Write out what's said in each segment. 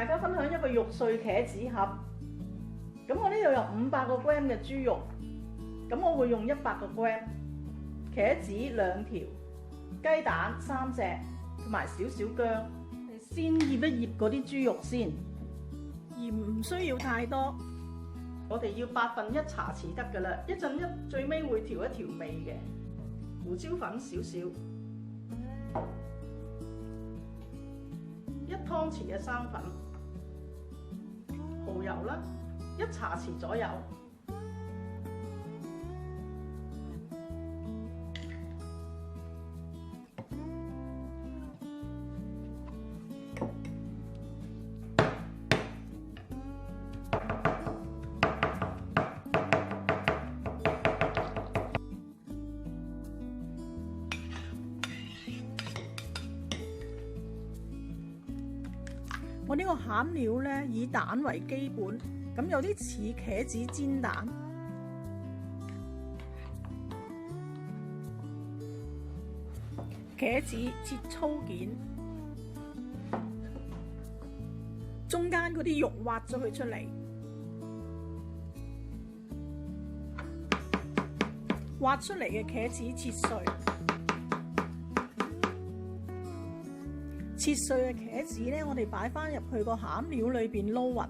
大家分享一個肉碎茄子盒。咁我呢度有500個 gram 嘅豬肉，咁我會用100個 gram， 茄子2條，雞蛋3隻，同埋少少薑。先醃一醃嗰啲豬肉先，鹽唔需要太多，我哋要1/8茶匙得㗎啦。一陣最尾會調一調味嘅，胡椒粉少少，1湯匙嘅生粉，蠔油啦，1茶匙左右。我呢個餡料呢，以蛋為基本，咁有啲似茄子煎蛋。茄子切粗件，中間嗰啲肉挖咗佢出嚟，挖出嚟嘅茄子切碎。切碎嘅茄子呢，我哋擺翻入去個餡料裏邊撈勻。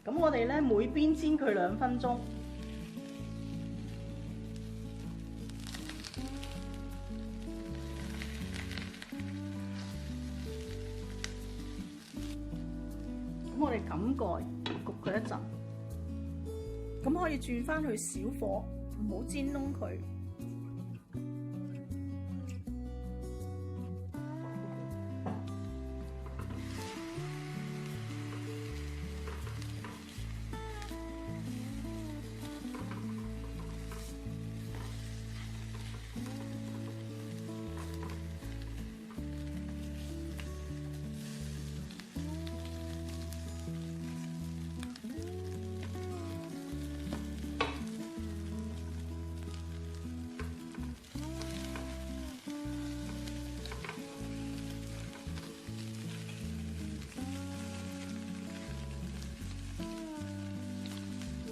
咁我哋咧每邊煎佢2分鐘。咁我哋冚蓋焗佢一陣，咁可以轉翻去小火，唔好煎燶佢。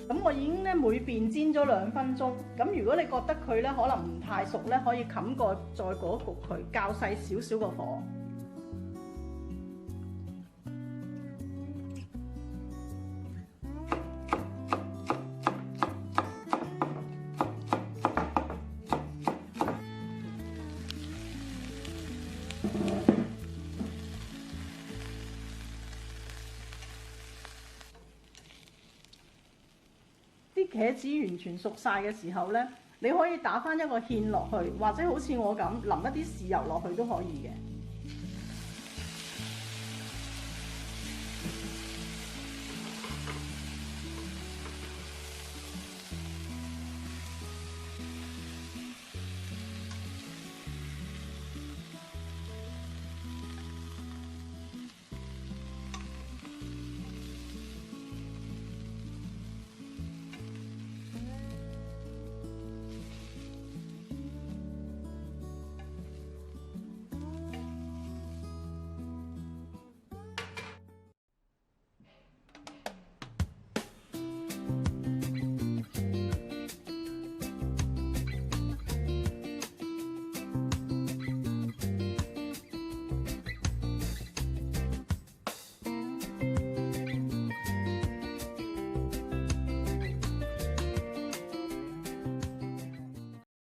咁我已經咧每邊煎咗2分鐘。咁如果你覺得佢咧可能唔太熟咧，可以冚蓋再焗一焗佢，較細少少個火。茄子完全熟晒嘅時候呢，你可以打返一個芡落去，或者好似我咁淋一啲豉油落去都可以嘅。